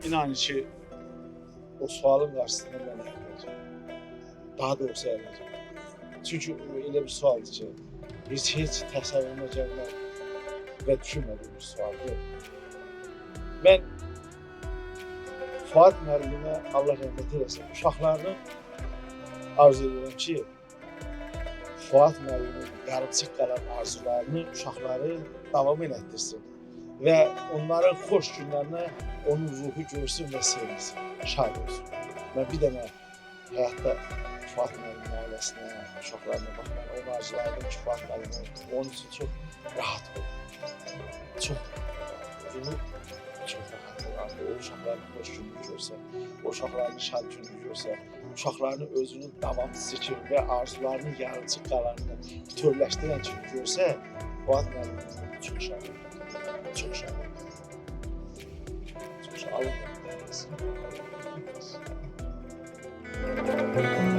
İnanın ki o sualın karşısında ben əyiləcəm. Daha doğrusu əyiləcəm. Çünki elə bir sualdır ki, heç təsəvvürümə gəlməz və düşünmədiyim bir sualdır. Mən Fuad müəllimə Allah rəhmət eləsin, uşaqlarını arzu edirəm ki, Fuad müəllimin yarımçıq qalan arzularını uşaqları davam elətdirsin və onların xoş günlərinə onun ruhu görsün və sevinsin, şad olsun. Mən bir dənə həyatda Fuad müəllimin ailəsinə, uşaqlarına baxmalı, onun arzularını ki, Fuad müəllimin onun üçün çox rahat olur. Çox ruhu çox rahat olur. O uşaqların xoş gününü görsə, o uşaqların şad gününü görsə, uşaqlarını özünün davamsız kimi və arzularının yarımçıq qalanını bütövləşdirən kimi görsə, Fuad müəllimin çox şad olur. Çox şad olur. Çok şad olur.